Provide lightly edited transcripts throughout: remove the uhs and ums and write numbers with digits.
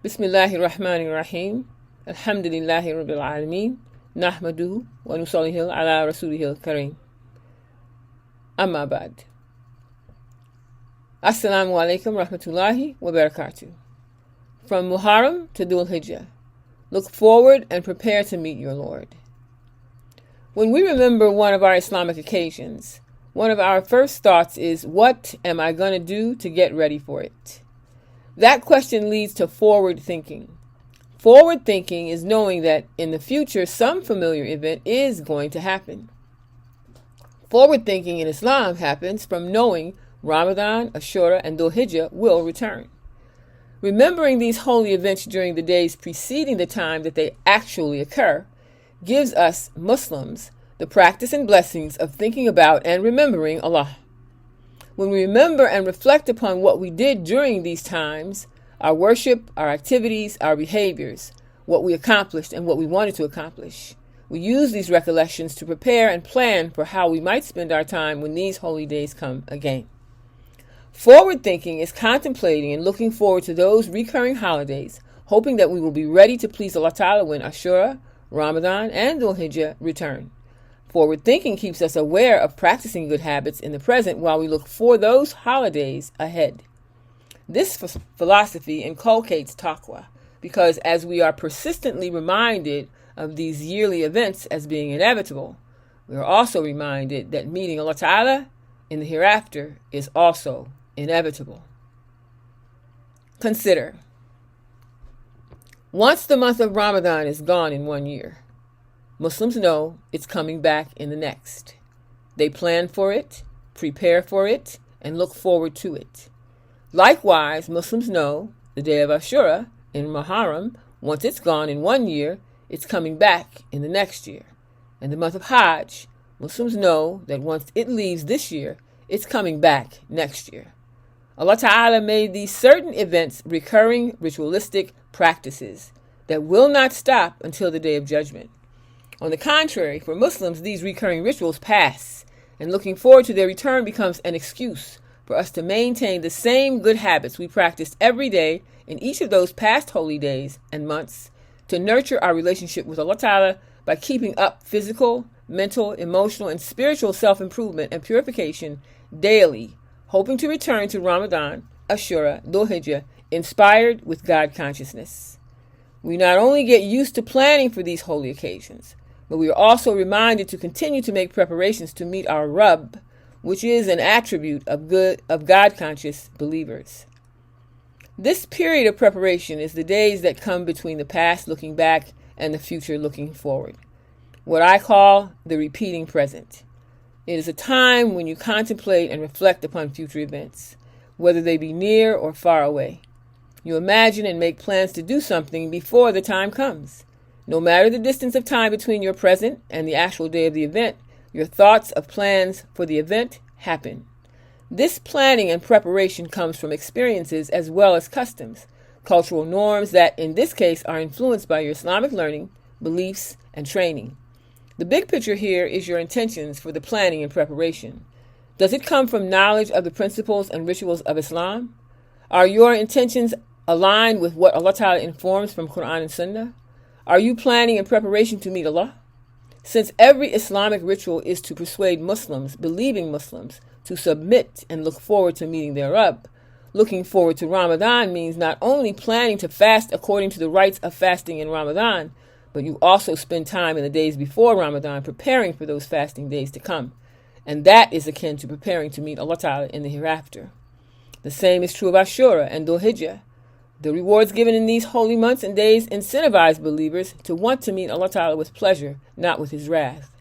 Bismillahir Rahmanir Rahim. Alhamdulillahi Rabbil Alameen. Nahmaduhu wa nusallihi ala rasulihil kareem. Amma ba'd. Assalamu alaikum rahmatullahi wa barakatuh. From Muharram to Dhul Hijjah. Look forward and prepare to meet your Lord. When we remember one of our Islamic occasions, one of our first thoughts is, what am I going to do to get ready for it? That question leads to forward thinking. Forward thinking is knowing that in the future some familiar event is going to happen. Forward thinking in Islam happens from knowing Ramadan, Ashura, and Dhul Hijjah will return. Remembering these holy events during the days preceding the time that they actually occur gives us Muslims the practice and blessings of thinking about and remembering Allah. When we remember and reflect upon what we did during these times, our worship, our activities, our behaviors, what we accomplished and what we wanted to accomplish, we use these recollections to prepare and plan for how we might spend our time when these holy days come again. Forward thinking is contemplating and looking forward to those recurring holidays, hoping that we will be ready to please Allah Ta'ala when Ashura, Ramadan, and Dhul Hijjah return. Forward thinking keeps us aware of practicing good habits in the present while we look for those holidays ahead. This philosophy inculcates taqwa because as we are persistently reminded of these yearly events as being inevitable, we are also reminded that meeting Allah Ta'ala in the hereafter is also inevitable. Consider, once the month of Ramadan is gone in 1 year, Muslims know it's coming back in the next. They plan for it, prepare for it, and look forward to it. Likewise, Muslims know the day of Ashura in Muharram, once it's gone in 1 year, it's coming back in the next year. And the month of Hajj, Muslims know that once it leaves this year, it's coming back next year. Allah Ta'ala made these certain events recurring ritualistic practices that will not stop until the Day of Judgment. On the contrary, for Muslims, these recurring rituals pass, and looking forward to their return becomes an excuse for us to maintain the same good habits we practiced every day in each of those past holy days and months, to nurture our relationship with Allah Ta'ala by keeping up physical, mental, emotional, and spiritual self-improvement and purification daily, hoping to return to Ramadan, Ashura, Dhul Hijjah, inspired with God consciousness. We not only get used to planning for these holy occasions, but we are also reminded to continue to make preparations to meet our Rabb, which is an attribute of God-conscious believers. This period of preparation is the days that come between the past looking back and the future looking forward, what I call the repeating present. It is a time when you contemplate and reflect upon future events, whether they be near or far away. You imagine and make plans to do something before the time comes. No matter the distance of time between your present and the actual day of the event, your thoughts of plans for the event happen. This planning and preparation comes from experiences as well as customs, cultural norms that in this case are influenced by your Islamic learning, beliefs, and training. The big picture here is your intentions for the planning and preparation. Does it come from knowledge of the principles and rituals of Islam? Are your intentions aligned with what Allah Ta'ala informs from Quran and Sunnah? Are you planning in preparation to meet Allah? Since every Islamic ritual is to persuade Muslims, believing Muslims, to submit and look forward to meeting their Rabb, looking forward to Ramadan means not only planning to fast according to the rites of fasting in Ramadan, but you also spend time in the days before Ramadan preparing for those fasting days to come. And that is akin to preparing to meet Allah Ta'ala in the hereafter. The same is true of Ashura and Dhul Hijjah. The rewards given in these holy months and days incentivize believers to want to meet Allah Ta'ala with pleasure, not with His wrath.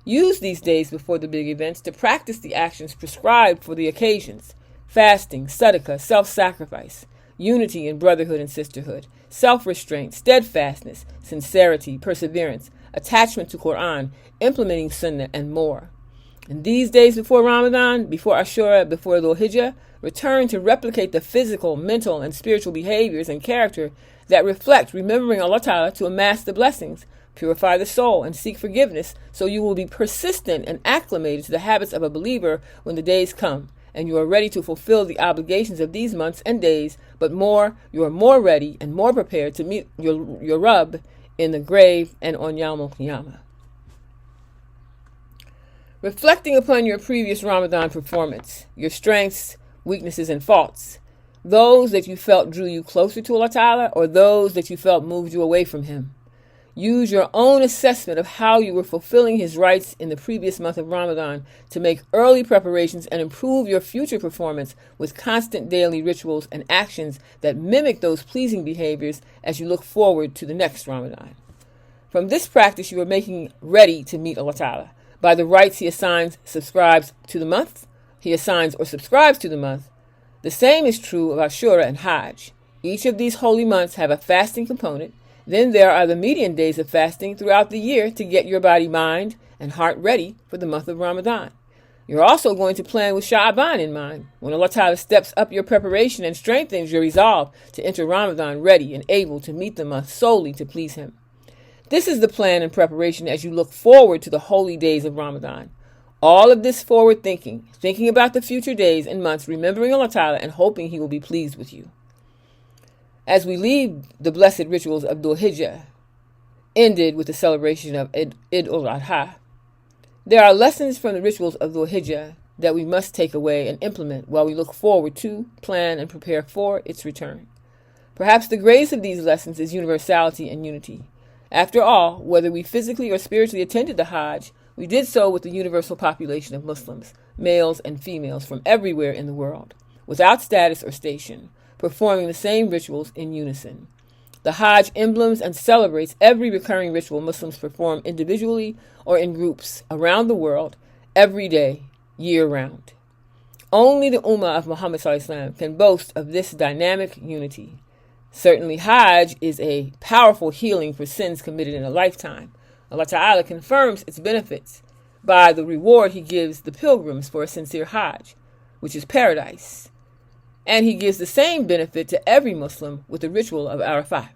Use these days before the big events to practice the actions prescribed for the occasions: fasting, sadaqah, self-sacrifice, unity in brotherhood and sisterhood, self-restraint, steadfastness, sincerity, perseverance, attachment to Quran, implementing Sunnah, and more. In these days before Ramadan, before Ashura, before Dhul Hijjah, return to replicate the physical, mental, and spiritual behaviors and character that reflect remembering Allah Ta'ala to amass the blessings, purify the soul, and seek forgiveness, so you will be persistent and acclimated to the habits of a believer when the days come, and you are ready to fulfill the obligations of these months and days, but more, you are more ready and more prepared to meet your Rabb in the grave and on Yawm al-Qiyamah. Reflecting upon your previous Ramadan performance, your strengths, weaknesses, and faults, those that you felt drew you closer to Allah Ta'ala or those that you felt moved you away from Him. Use your own assessment of how you were fulfilling His rights in the previous month of Ramadan to make early preparations and improve your future performance with constant daily rituals and actions that mimic those pleasing behaviors as you look forward to the next Ramadan. From this practice, you are making ready to meet Allah Ta'ala by the rights He assigns, subscribes to the month. He assigns or subscribes to the month. The same is true of Ashura and Hajj. Each of these holy months have a fasting component. Then there are the median days of fasting throughout the year to get your body, mind, and heart ready for the month of Ramadan. You're also going to plan with Sha'ban in mind, when Allah Ta'ala steps up your preparation and strengthens your resolve to enter Ramadan ready and able to meet the month solely to please Him. This is the plan and preparation as you look forward to the holy days of Ramadan. All of this forward thinking about the future days and months, remembering Allah Ta'ala and hoping He will be pleased with you. As we leave the blessed rituals of Dhul Hijjah, ended with the celebration of Eid al-Adha, there are lessons from the rituals of Dhul Hijjah that we must take away and implement while we look forward to, plan, and prepare for its return. Perhaps the greatest of these lessons is universality and unity. After all, whether we physically or spiritually attended the Hajj, we did so with the universal population of Muslims, males and females from everywhere in the world, without status or station, performing the same rituals in unison. The Hajj emblems and celebrates every recurring ritual Muslims perform individually or in groups around the world, every day, year-round. Only the Ummah of Muhammad ﷺ can boast of this dynamic unity. Certainly, Hajj is a powerful healing for sins committed in a lifetime. Allah Ta'ala confirms its benefits by the reward He gives the pilgrims for a sincere Hajj, which is paradise. And He gives the same benefit to every Muslim with the ritual of Arafah.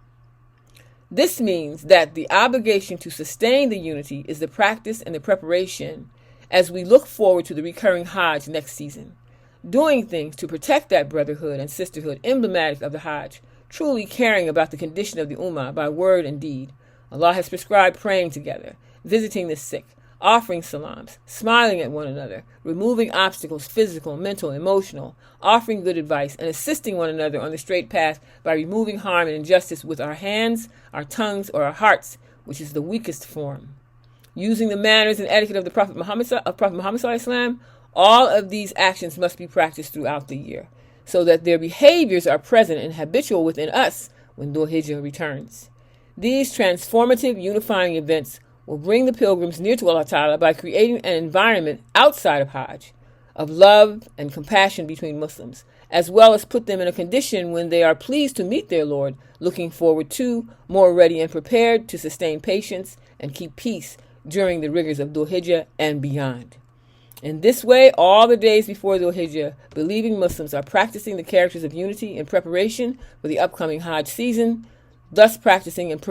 This means that the obligation to sustain the unity is the practice and the preparation as we look forward to the recurring Hajj next season. Doing things to protect that brotherhood and sisterhood emblematic of the Hajj, truly caring about the condition of the Ummah by word and deed. Allah has prescribed praying together, visiting the sick, offering salams, smiling at one another, removing obstacles, physical, mental, emotional, offering good advice, and assisting one another on the straight path by removing harm and injustice with our hands, our tongues, or our hearts, which is the weakest form. Using the manners and etiquette of the Prophet Muhammad ﷺ, all of these actions must be practiced throughout the year, so that their behaviors are present and habitual within us when Dhul Hijjah returns. These transformative, unifying events will bring the pilgrims near to Allah Ta'ala by creating an environment outside of Hajj, of love and compassion between Muslims, as well as put them in a condition when they are pleased to meet their Lord, looking forward to, more ready and prepared to sustain patience and keep peace during the rigors of Dhul Hijjah and beyond. In this way, all the days before Dhul Hijjah, believing Muslims are practicing the characters of unity in preparation for the upcoming Hajj season, thus practicing and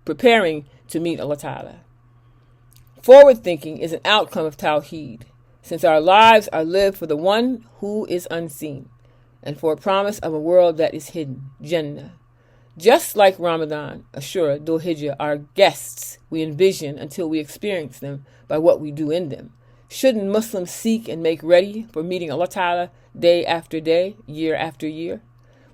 preparing to meet Allah Ta'ala. Forward thinking is an outcome of Tawheed, since our lives are lived for the one who is unseen, and for a promise of a world that is hidden, Jannah. Just like Ramadan, Ashura, Dhul Hijjah are guests we envision until we experience them by what we do in them. Shouldn't Muslims seek and make ready for meeting Allah Ta'ala day after day, year after year?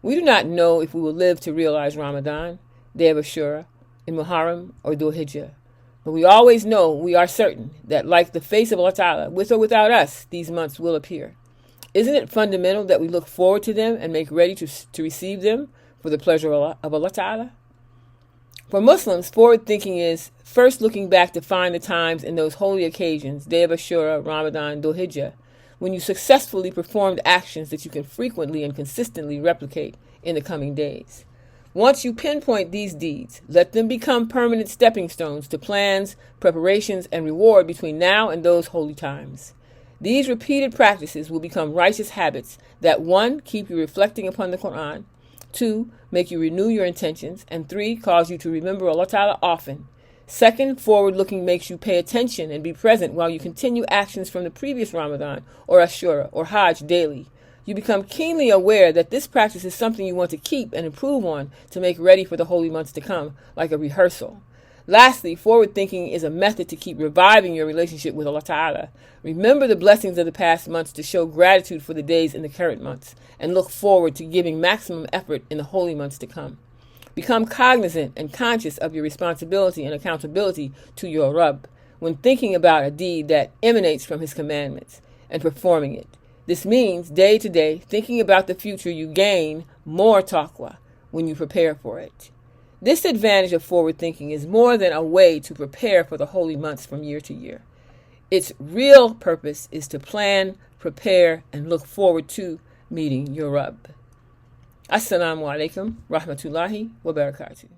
We do not know if we will live to realize Ramadan, Day of Ashura, in Muharram or Dhul Hijjah. But we always know, we are certain, that like the face of Allah Ta'ala, with or without us, these months will appear. Isn't it fundamental that we look forward to them and make ready to receive them for the pleasure of Allah Ta'ala? For Muslims, forward thinking is first looking back to find the times in those holy occasions, Day of Ashura, Ramadan, Dhul Hijjah, when you successfully performed actions that you can frequently and consistently replicate in the coming days. Once you pinpoint these deeds, let them become permanent stepping stones to plans, preparations, and reward between now and those holy times. These repeated practices will become righteous habits that 1. Keep you reflecting upon the Quran, 2. Make you renew your intentions, and 3. Cause you to remember Allah Ta'ala often. Second, forward-looking makes you pay attention and be present while you continue actions from the previous Ramadan or Ashura or Hajj daily. You become keenly aware that this practice is something you want to keep and improve on to make ready for the holy months to come, like a rehearsal. Lastly, forward thinking is a method to keep reviving your relationship with Allah Ta'ala. Remember the blessings of the past months to show gratitude for the days in the current months, and look forward to giving maximum effort in the holy months to come. Become cognizant and conscious of your responsibility and accountability to your Rabb when thinking about a deed that emanates from His commandments and performing it. This means day to day thinking about the future you gain more taqwa when you prepare for it. This advantage of forward thinking is more than a way to prepare for the holy months from year to year. Its real purpose is to plan, prepare, and look forward to meeting your Rabb. Assalamu alaikum rahmatullahi wa barakatuh.